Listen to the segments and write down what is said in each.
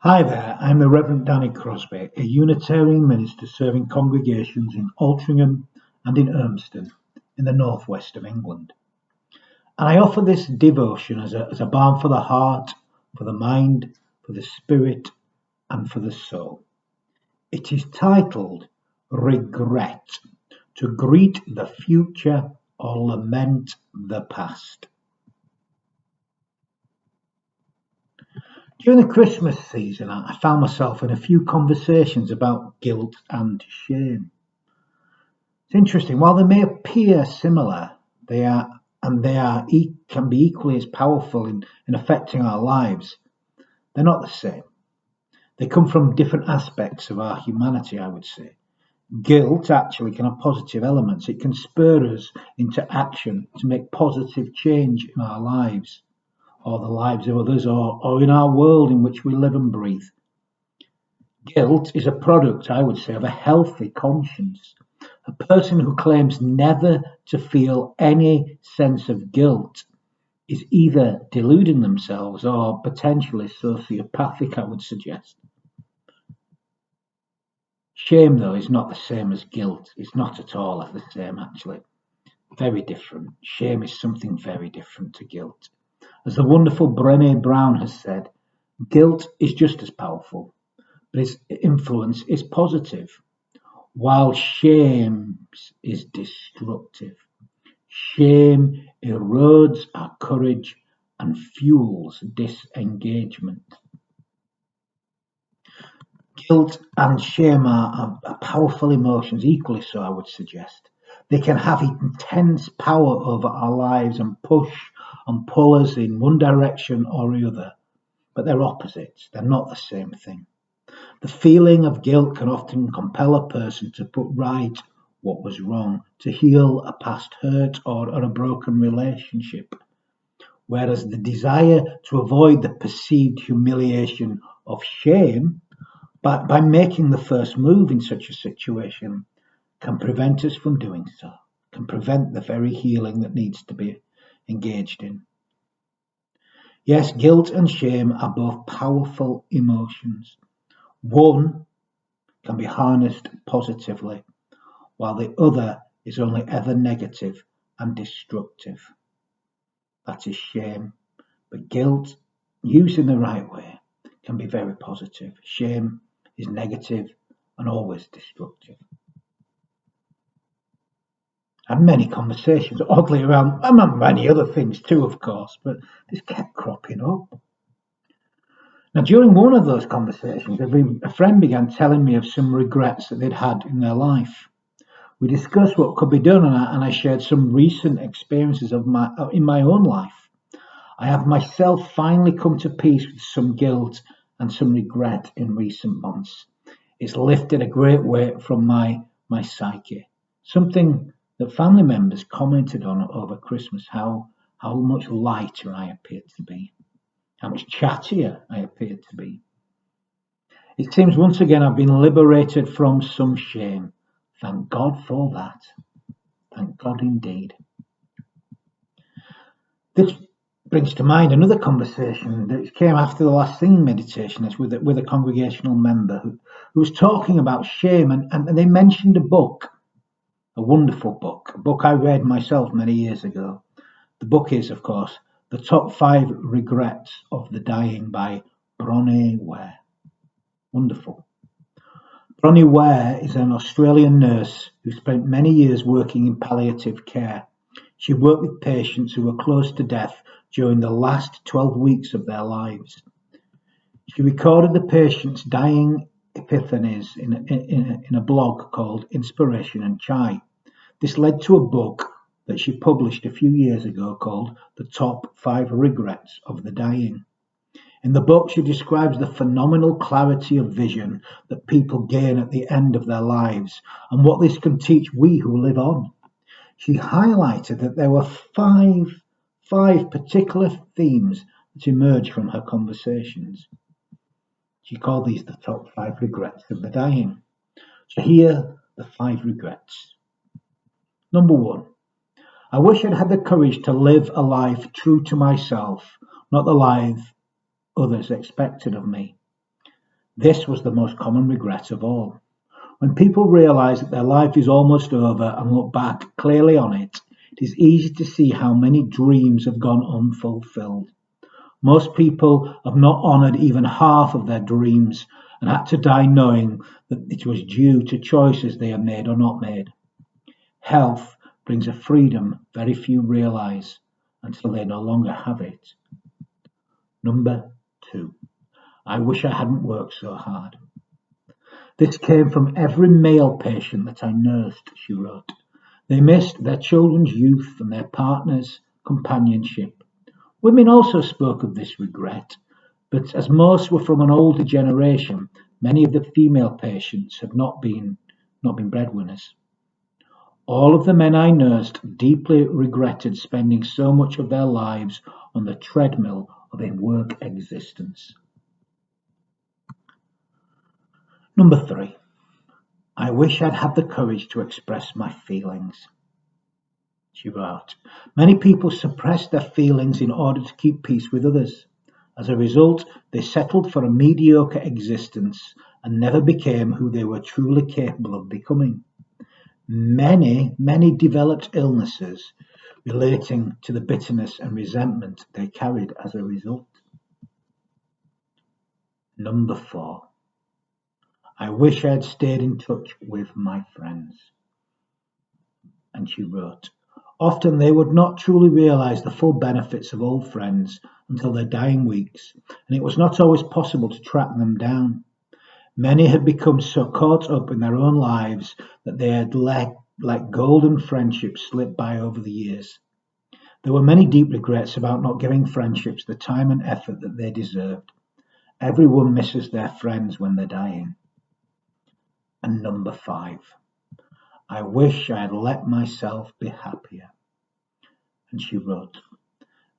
Hi there, I'm the Reverend Danny Crosby, a Unitarian minister serving congregations in Altrincham and in Urmston in the northwest of England. And I offer this devotion as a balm for the heart, for the mind, for the spirit, and for the soul. It is titled Regret, to greet the future or lament the past. During the Christmas season, I found myself in a few conversations about guilt and shame. It's interesting, while they may appear similar, can be equally as powerful in affecting our lives. They're not the same. They come from different aspects of our humanity, I would say. Guilt actually can have positive elements. It can spur us into action to make positive change in our lives, or the lives of others, or in our world in which we live and breathe. Guilt is a product, I would say, of a healthy conscience. A person who claims never to feel any sense of guilt is either deluding themselves or potentially sociopathic, I would suggest. Shame, though, is not the same as guilt. It's not at all the same, actually. Very different. Shame is something very different to guilt. As the wonderful Bronnie Ware has said, guilt is just as powerful, but its influence is positive, while shame is destructive. Shame erodes our courage and fuels disengagement. Guilt and shame are powerful emotions, equally so, I would suggest. They can have intense power over our lives and push and pull us in one direction or the other, but they're opposites. They're not the same thing. The feeling of guilt can often compel a person to put right what was wrong, to heal a past hurt or a broken relationship, whereas the desire to avoid the perceived humiliation of shame by making the first move in such a situation can prevent us from doing so, can prevent the very healing that needs to be engaged in. Yes, guilt and shame are both powerful emotions. One can be harnessed positively, while the other is only ever negative and destructive. That is shame. But guilt, used in the right way, can be very positive. Shame is negative and always destructive. I had many conversations, oddly, around many other things too, of course, but this kept cropping up. Now, during one of those conversations, a friend began telling me of some regrets that they'd had in their life. We discussed what could be done, and I shared some recent experiences in my own life. I have myself finally come to peace with some guilt and some regret in recent months. It's lifted a great weight from my psyche. Something that family members commented on over Christmas, how much lighter I appeared to be, how much chattier I appeared to be. It seems once again I've been liberated from some shame. Thank God for that. Thank God indeed. This brings to mind another conversation that came after the last singing meditation. It's with a congregational member who was talking about shame, and they mentioned a book, a wonderful book, a book I read myself many years ago. The book is, of course, The Top 5 Regrets of the Dying by Bronnie Ware. Wonderful. Bronnie Ware is an Australian nurse who spent many years working in palliative care. She worked with patients who were close to death during the last 12 weeks of their lives. She recorded the patients' dying epiphanies in a blog called Inspiration and Chai. This led to a book that she published a few years ago called The Top 5 Regrets of the Dying. In the book, she describes the phenomenal clarity of vision that people gain at the end of their lives and what this can teach we who live on. She highlighted that there were five particular themes that emerged from her conversations. She called these the top 5 regrets of the dying. So here, the 5 regrets. Number 1, I wish I'd had the courage to live a life true to myself, not the life others expected of me. This was the most common regret of all. When people realise that their life is almost over and look back clearly on it, it is easy to see how many dreams have gone unfulfilled. Most people have not honoured even half of their dreams and had to die knowing that it was due to choices they have made or not made. Health brings a freedom very few realise until they no longer have it. Number 2. I wish I hadn't worked so hard. This came from every male patient that I nursed, she wrote. They missed their children's youth and their partner's companionship. Women also spoke of this regret, but as most were from an older generation, many of the female patients had not been breadwinners. All of the men I nursed deeply regretted spending so much of their lives on the treadmill of a work existence. Number 3. I wish I'd had the courage to express my feelings. She wrote, many people suppress their feelings in order to keep peace with others. As a result, they settled for a mediocre existence and never became who they were truly capable of becoming. Many developed illnesses relating to the bitterness and resentment they carried as a result. Number 4. I wish I had stayed in touch with my friends. And she wrote, often they would not truly realise the full benefits of old friends until their dying weeks, and it was not always possible to track them down. Many had become so caught up in their own lives that they had let golden friendships slip by over the years. There were many deep regrets about not giving friendships the time and effort that they deserved. Everyone misses their friends when they're dying. And number 5. I wish I had let myself be happier. And she wrote,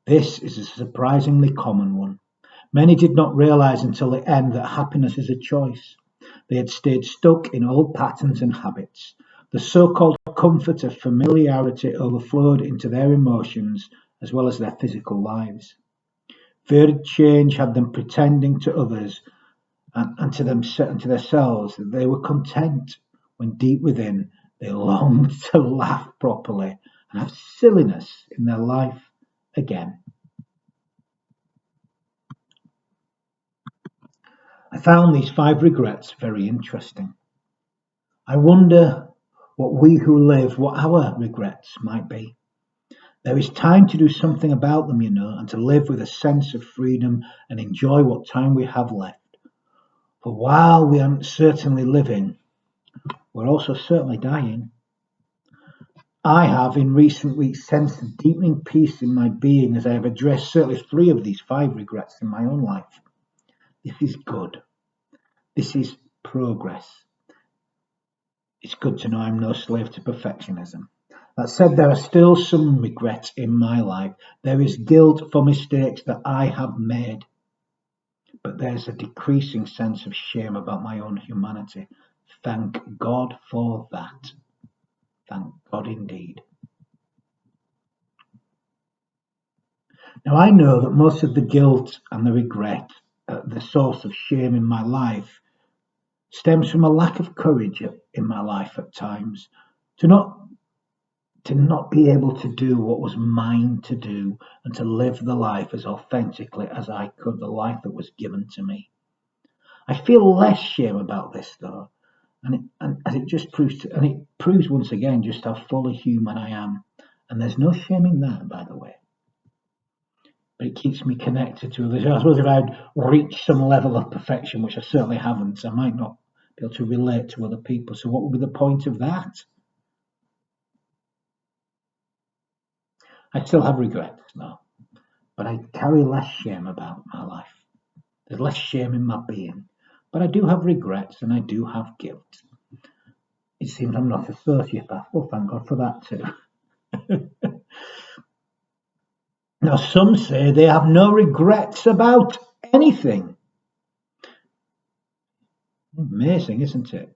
this is a surprisingly common one. Many did not realise until the end that happiness is a choice. They had stayed stuck in old patterns and habits. The so-called comfort of familiarity overflowed into their emotions as well as their physical lives. Fear of change had them pretending to others and to themselves that they were content, when deep within they longed to laugh properly and have silliness in their life again. I found these 5 regrets very interesting. I wonder what we who live, what our regrets might be. There is time to do something about them, and to live with a sense of freedom and enjoy what time we have left. For while we are certainly living, we're also certainly dying. I have, in recent weeks, sensed a deepening peace in my being as I have addressed certainly 3 of these 5 regrets in my own life. This is good. This is progress. It's good to know I'm no slave to perfectionism. That said, there are still some regrets in my life. There is guilt for mistakes that I have made. But there's a decreasing sense of shame about my own humanity. Thank God for that. Thank God indeed. Now, I know that most of the guilt and the regret, the source of shame in my life, stems from a lack of courage in my life at times to not be able to do what was mine to do and to live the life as authentically as I could, the life that was given to me. I feel less shame about this though, and it proves once again just how fully human I am. And there's no shame in that, by the way. But it keeps me connected to others. I suppose if I'd reached some level of perfection, which I certainly haven't, I might not be able to relate to other people. So what would be the point of that? I still have regrets now, but I carry less shame about my life. There's less shame in my being. But I do have regrets and I do have guilt. It seems I'm not a sociopath. Well, thank God for that too. Now, some say they have no regrets about anything. Amazing, isn't it?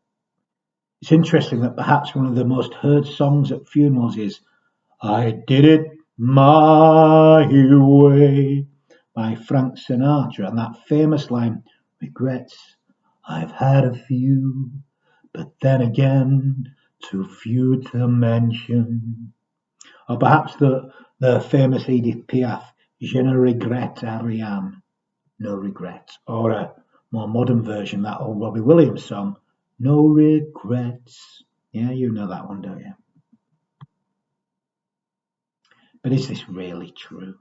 It's interesting that perhaps one of the most heard songs at funerals is I Did It My Way by Frank Sinatra, and that famous line, regrets I've had a few, but then again, too few to mention. Or perhaps the famous Edith Piaf, Je ne regrette rien, no regrets. Or a more modern version, that old Robbie Williams song, No Regrets. Yeah, you know that one, don't you? But is this really true?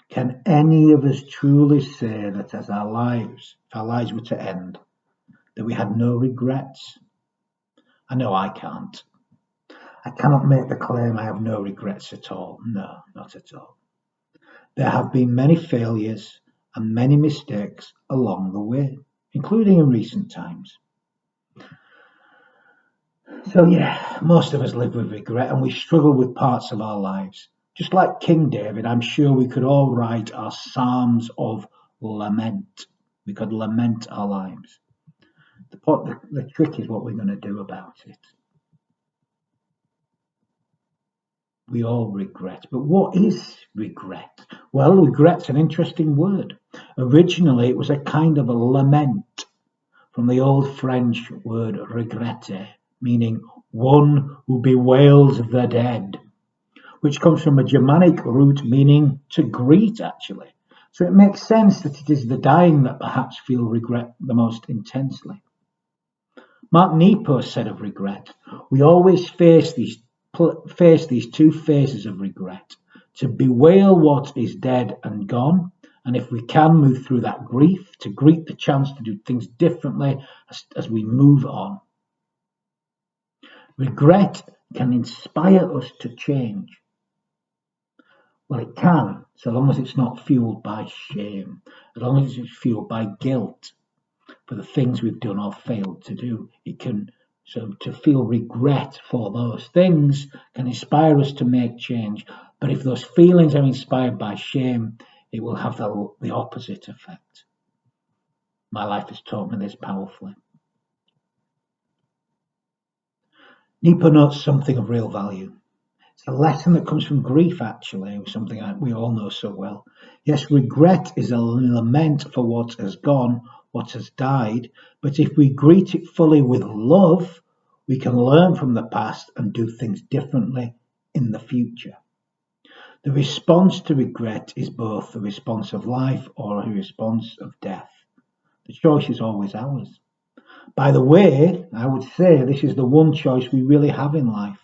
Can any of us truly say that if our lives were to end, that we had no regrets? I know I can't. I cannot make the claim I have no regrets at all. No, not at all. There have been many failures and many mistakes along the way, including in recent times. So, yeah, most of us live with regret and we struggle with parts of our lives. Just like King David, I'm sure we could all write our psalms of lament. We could lament our lives. The trick is what we're going to do about it. We all regret. But what is regret? Well, regret's an interesting word. Originally, it was a kind of a lament from the old French word regrette, meaning one who bewails the dead, which comes from a Germanic root meaning to greet, actually. So it makes sense that it is the dying that perhaps feel regret the most intensely. Mark Nepo said of regret, we always face these two phases of regret, to bewail what is dead and gone, and if we can move through that grief, to greet the chance to do things differently as we move on. Regret can inspire us to change. Well, it can, so long as it's not fueled by shame, as long as it's fueled by guilt for the things we've done or failed to do. It can, so to feel regret for those things can inspire us to make change. But if those feelings are inspired by shame, it will have the opposite effect. My life has taught me this powerfully. Nepo notes something of real value. It's a lesson that comes from grief, actually, something we all know so well. Yes, regret is a lament for what has gone, what has died, but if we greet it fully with love, we can learn from the past and do things differently in the future. The response to regret is both a response of life or a response of death. The choice is always ours. By the way, I would say this is the one choice we really have in life.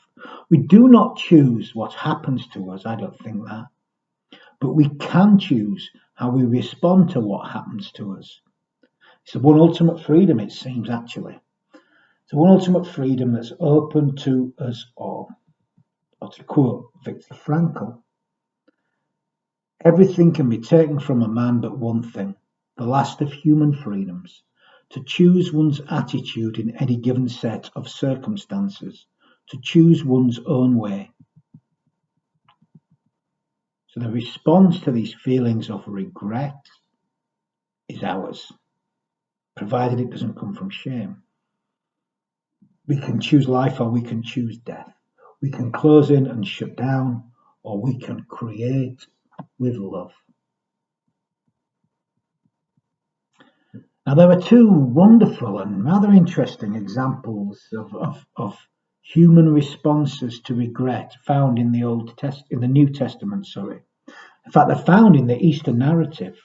We do not choose what happens to us, I don't think that. But we can choose how we respond to what happens to us. It's the one ultimate freedom, it seems, actually. It's the one ultimate freedom that's open to us all. Or to quote Viktor Frankl, everything can be taken from a man but one thing, the last of human freedoms, to choose one's attitude in any given set of circumstances, to choose one's own way. So the response to these feelings of regret is ours, provided it doesn't come from shame. We can choose life or we can choose death. We can close in and shut down, or we can create with love. Now, there are two wonderful and rather interesting examples of human responses to regret found in the New Testament. In fact, they're found in the Easter narrative.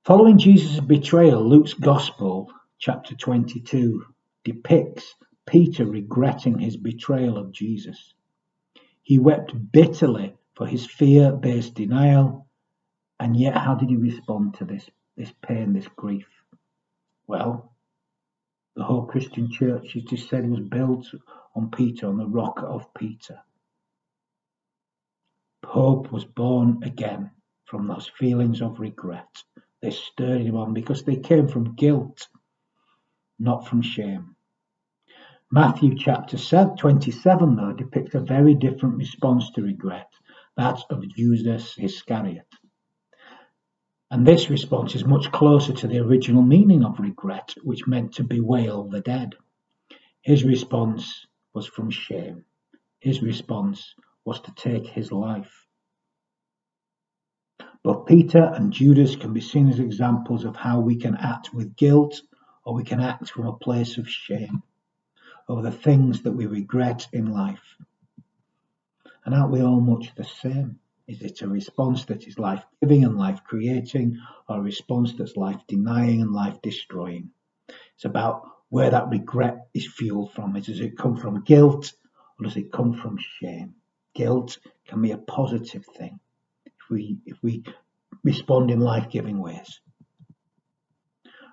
Following Jesus' betrayal, Luke's Gospel, chapter 22, depicts Peter regretting his betrayal of Jesus. He wept bitterly for his fear-based denial, and yet how did he respond to this pain, this grief? Well, the whole Christian church, it is said, was built on Peter, on the rock of Peter. Hope was born again from those feelings of regret. They stirred him on because they came from guilt, not from shame. Matthew chapter 27, though, depicts a very different response to regret, that of Judas Iscariot. And this response is much closer to the original meaning of regret, which meant to bewail the dead. His response was from shame. His response was to take his life. Both Peter and Judas can be seen as examples of how we can act with guilt or we can act from a place of shame over the things that we regret in life. And aren't we all much the same? Is it a response that is life-giving and life-creating, or a response that's life-denying and life-destroying? It's about where that regret is fueled from. Does it come from guilt or does it come from shame? Guilt can be a positive thing if we respond in life-giving ways.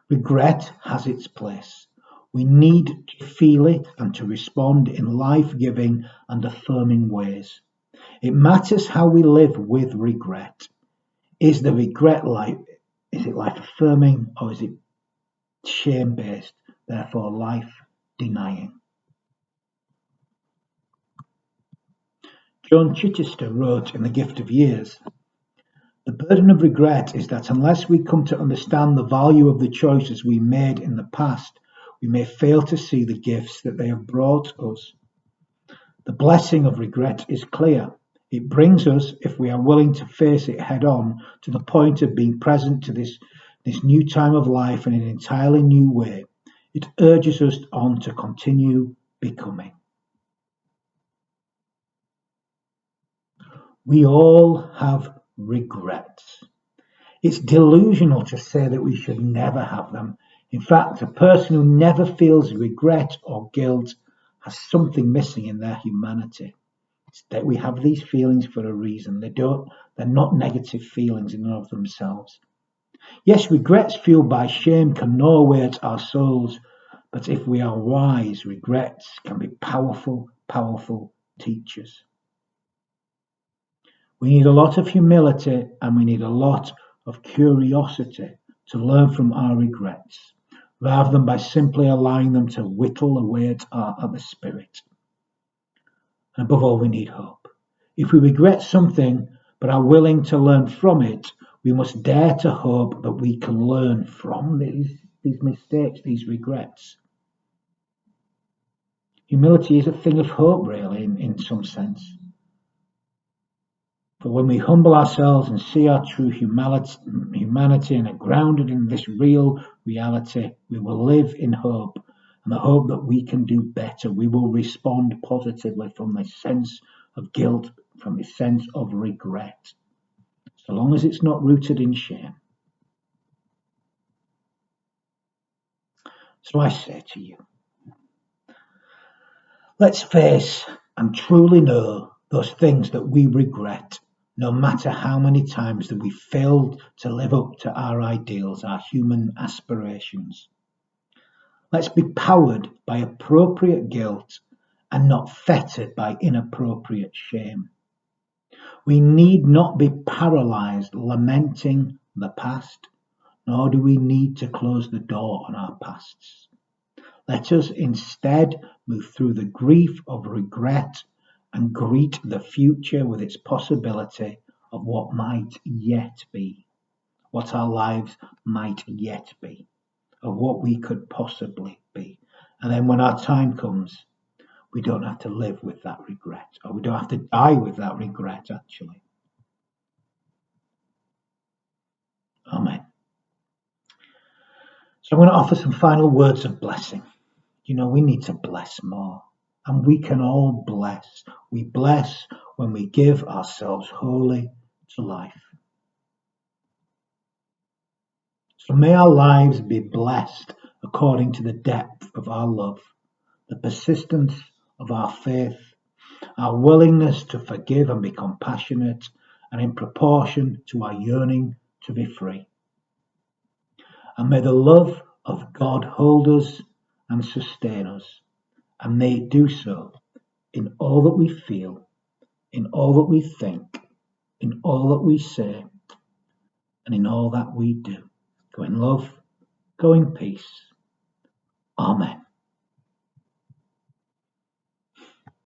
Regret has its place. We need to feel it and to respond in life-giving and affirming ways. It matters how we live with regret. Is the regret life-affirming or is it shame-based, therefore life-denying? Joan Chichester wrote in The Gift of Years, "The burden of regret is that unless we come to understand the value of the choices we made in the past, we may fail to see the gifts that they have brought us. The blessing of regret is clear. It brings us, if we are willing to face it head on, to the point of being present to this new time of life in an entirely new way. It urges us on to continue becoming." We all have regrets. It's delusional to say that we should never have them. In fact, a person who never feels regret or guilt has something missing in their humanity. It's that we have these feelings for a reason. They're not negative feelings in and of themselves. Yes, regrets fueled by shame can gnaw away at our souls, but if we are wise, regrets can be powerful, powerful teachers. We need a lot of humility and we need a lot of curiosity to learn from our regrets, rather than by simply allowing them to whittle away at the spirit. And above all, we need hope. If we regret something but are willing to learn from it, we must dare to hope that we can learn from these mistakes, these regrets. Humility is a thing of hope, really, in some sense. For when we humble ourselves and see our true humanity and are grounded in this real reality, we will live in hope, and the hope that we can do better. We will respond positively from this sense of guilt, from this sense of regret, so long as it's not rooted in shame. So I say to you, let's face and truly know those things that we regret, no matter how many times that we failed to live up to our ideals, our human aspirations. Let's be powered by appropriate guilt and not fettered by inappropriate shame. We need not be paralyzed lamenting the past, nor do we need to close the door on our pasts. Let us instead move through the grief of regret and greet the future with its possibility of what might yet be, what our lives might yet be, of what we could possibly be. And then when our time comes, we don't have to live with that regret, or we don't have to die with that regret, actually. Amen. So I'm going to offer some final words of blessing. We need to bless more. And we can all bless. We bless when we give ourselves wholly to life. So may our lives be blessed according to the depth of our love, the persistence of our faith, our willingness to forgive and be compassionate, and in proportion to our yearning to be free. And may the love of God hold us and sustain us, and may it do so in all that we feel, in all that we think, in all that we say, and in all that we do. Go in love, go in peace. Amen.